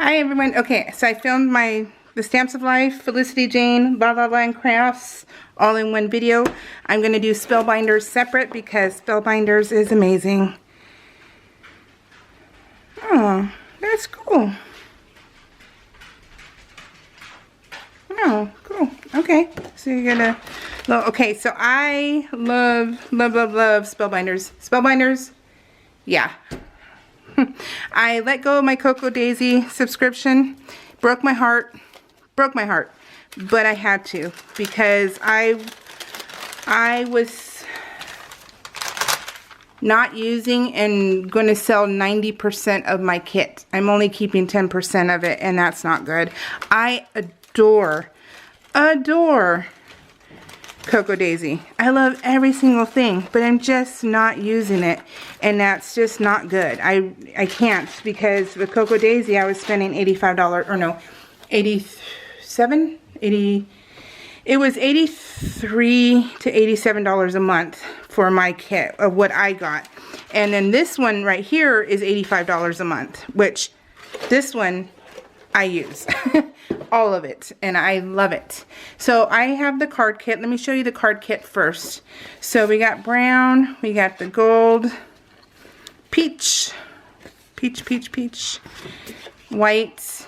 Hi everyone. Okay, so I filmed the Stamps of Life, Felicity Jane, blah blah blah, and crafts all in one video. I'm going to do Spellbinders separate because Spellbinders is amazing. Oh, that's cool. Oh, cool. Okay, so you're gonna, okay, so I love Spellbinders. Spellbinders, yeah. I let go of my Cocoa Daisy subscription. Broke my heart, but I had to because I was not using and going to sell 90% of my kit. I'm only keeping 10% of it, and that's not good. I adore Cocoa Daisy. I love every single thing, but I'm just not using it, and that's just not good. I can't, because with Cocoa Daisy I was spending $85, or no, 87, 80, it was $83 to $87 a month for my kit of what I got. And then this one right here is $85 a month, which this one I use all of it, and I love it. So I have the card kit. Let me show you the card kit first. So we got brown, we got the gold, peach, white,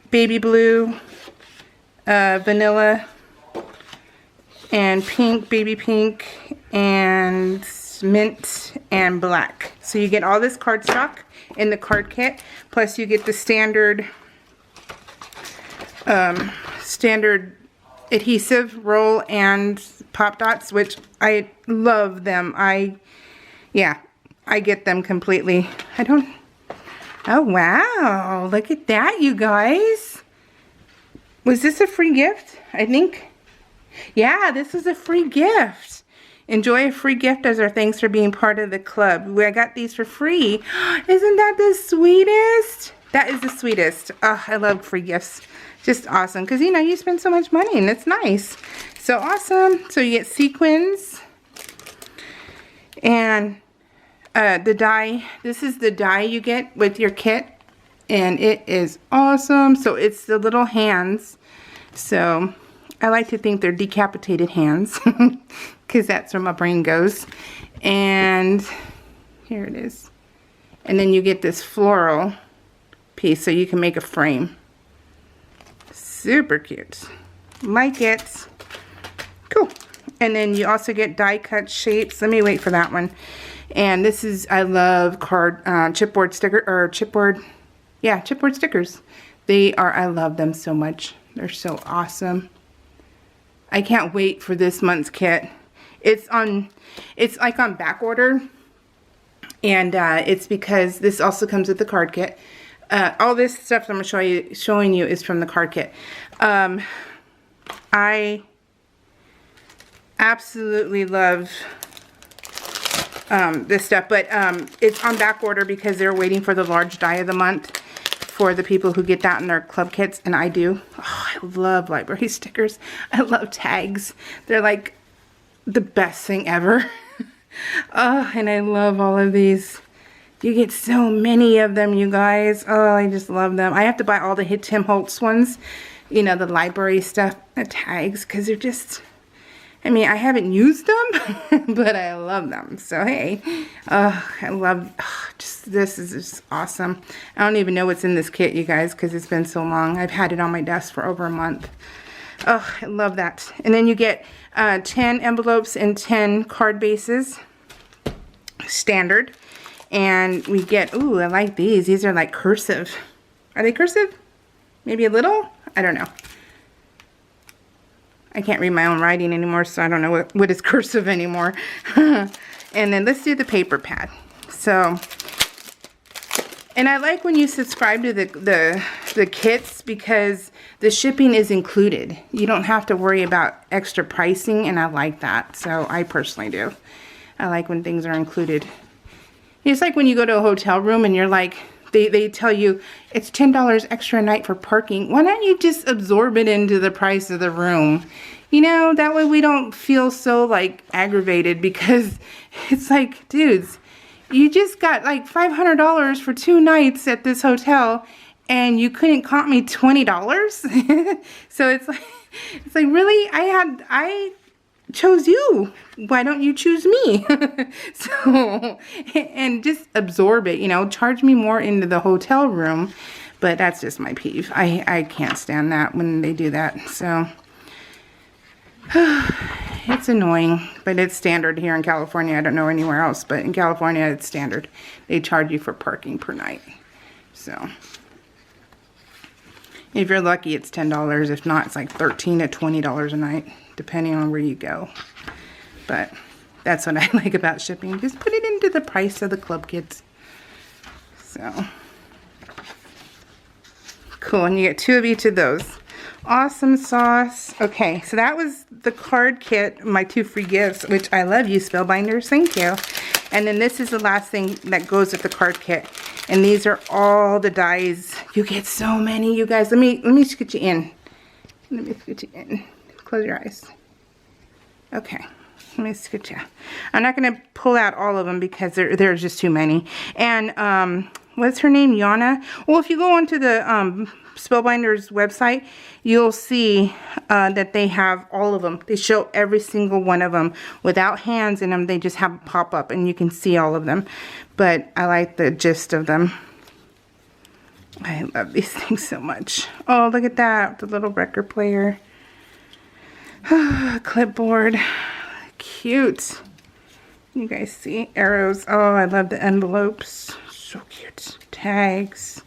baby blue, vanilla, and pink, baby pink, and mint, and black. So you get all this cardstock in the card kit, plus you get the standard adhesive roll and pop dots, which I love them. I get them completely. Oh wow, look at that, you guys. Was this a free gift? I think, yeah, this is a free gift. Enjoy a free gift as our thanks for being part of the club. I got these for free. Isn't that the sweetest? That is the sweetest. Oh, I love free gifts. Just awesome. Because, you know, you spend so much money and it's nice. So awesome. So you get sequins. And the die. This is the die you get with your kit. And it is awesome. So it's the little hands. So I like to think they're decapitated hands. Because that's where my brain goes. And here it is. And then you get this floral piece so you can make a frame. Super cute. Like it. Cool. And then you also get die cut shapes. Let me wait for that one. And this is, I love chipboard stickers. They are, I love them so much. They're so awesome. I can't wait for this month's kit. It's like on back order, and it's because this also comes with the card kit. All this stuff I'm showing you is from the card kit. I absolutely love this stuff, but it's on back order because they're waiting for the large die of the month for the people who get that in their club kits, and I do. Oh, I love library stickers. I love tags. They're like the best thing ever. Oh, and I love all of these. You get so many of them, you guys. Oh, I just love them. I have to buy all the Tim Holtz ones, you know, the library stuff, the tags, because they're just, I mean, I haven't used them, but I love them. So, hey, I love, this is just awesome. I don't even know what's in this kit, you guys, because it's been so long. I've had it on my desk for over a month. Oh, I love that. And then you get 10 envelopes and 10 card bases, standard. And we get, ooh, I like these. These are like cursive. Are they cursive? Maybe a little? I don't know. I can't read my own writing anymore, so I don't know what is cursive anymore. And then let's do the paper pad. So, and I like when you subscribe to the kits because the shipping is included. You don't have to worry about extra pricing, and I like that. So I personally do. I like when things are included. It's like when you go to a hotel room and you're like, they tell you it's $10 extra a night for parking. Why don't you just absorb it into the price of the room? You know, that way we don't feel so like aggravated, because it's like, dudes, you just got like $500 for 2 nights at this hotel, and you couldn't comp me $20. So it's like really, I chose you. Why don't you choose me? So, and just absorb it, you know, charge me more into the hotel room. But that's just my peeve. I can't stand that when they do that. So it's annoying, but it's standard here in California. I don't know anywhere else, but in California it's standard. They charge you for parking per night. So if you're lucky, it's $10. If not, it's like $13 to $20 a night, depending on where you go. But that's what I like about shipping. Just put it into the price of the club kids. So cool, and you get 2 of each of those. Awesome sauce. Okay, so that was the card kit, my 2 free gifts, which I love you, Spellbinders. Thank you. And then this is the last thing that goes with the card kit. And these are all the dies. You get so many, you guys. Let me scoot you in. Let me scoot you in. Close your eyes. Okay. Let me scoot you. I'm not going to pull out all of them because there's just too many. And what's her name? Yana? Well, if you go onto the Spellbinders website, you'll see that they have all of them. They show every single one of them without hands in them. They just have a pop up and you can see all of them. But I like the gist of them. I love these things so much. Oh, look at that. The little record player. Clipboard. Cute. You guys see arrows. Oh, I love the envelopes. So cute. Tags.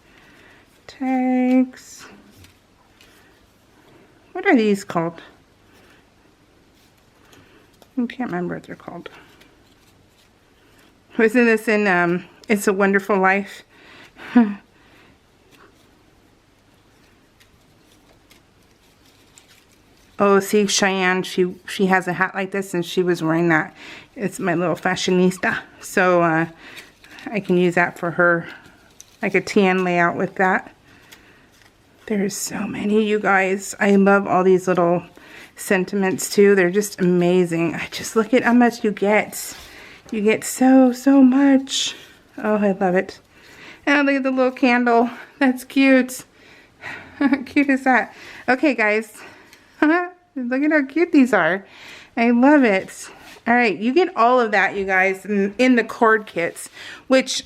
Tags. What are these called? I can't remember what they're called. Wasn't this in It's a Wonderful Life? Oh, see, Cheyenne, she has a hat like this, and she was wearing that. It's my little fashionista. So I can use that for her, like a tan layout with that. There's so many, you guys. I love all these little sentiments, too. They're just amazing. I just look at how much you get. You get so much. Oh, I love it. And look at the little candle. That's cute. How cute is that? Okay, guys. Look at how cute these are. I love it. All right, you get all of that, you guys, in the card kits, which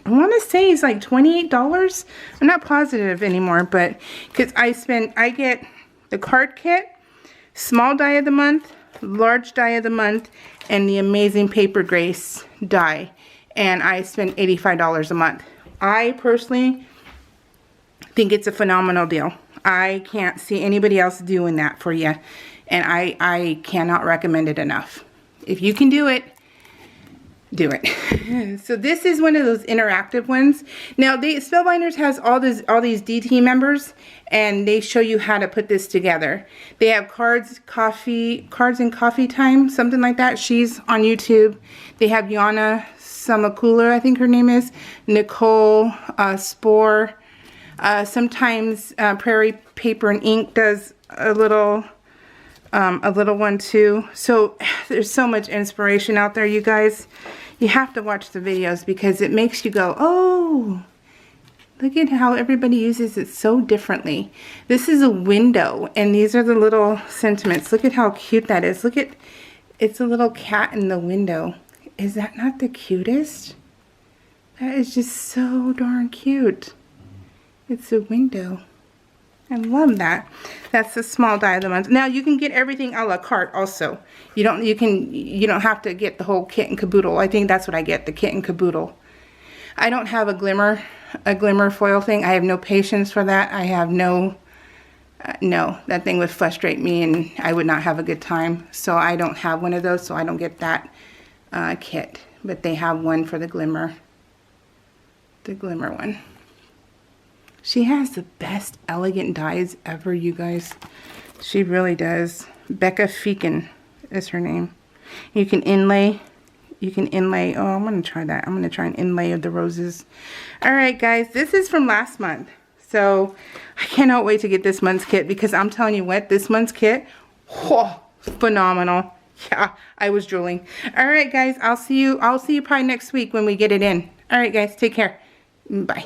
I want to say is like $28. I'm not positive anymore, but because I get the card kit, small die of the month, large die of the month, and the Amazing Paper Grace die, and I spend $85 a month. I personally think it's a phenomenal deal. I can't see anybody else doing that for you, and I cannot recommend it enough. If you can do it, do it. So this is one of those interactive ones. Now, Spellbinders has all these DT members, and they show you how to put this together. They have cards and coffee time, something like that. She's on YouTube. They have Yana Samakula, I think her name is, Nicole Spore. Sometimes Prairie Paper and Ink does a little one too. So there's so much inspiration out there, you guys. You have to watch the videos because it makes you go, oh, look at how everybody uses it so differently. This is a window, and these are the little sentiments. Look at how cute that is. Look at, it's a little cat in the window. Is that not the cutest? That is just so darn cute. It's a window. I love that. That's the small die of the month. Now you can get everything a la carte also. You don't have to get the whole kit and caboodle. I think that's what I get, the kit and caboodle. I don't have a glimmer foil thing. I have no patience for that. I have no that thing would frustrate me and I would not have a good time. So I don't have one of those, so I don't get that kit. But they have one for the glimmer one. She has the best elegant dies ever, you guys. She really does. Becca Feakin is her name. You can inlay. Oh, I'm going to try that. I'm going to try an inlay of the roses. Alright, guys. This is from last month. So, I cannot wait to get this month's kit because I'm telling you what, this month's kit, whoa, phenomenal. Yeah, I was drooling. Alright, guys. I'll see you probably next week when we get it in. Alright, guys. Take care. Bye.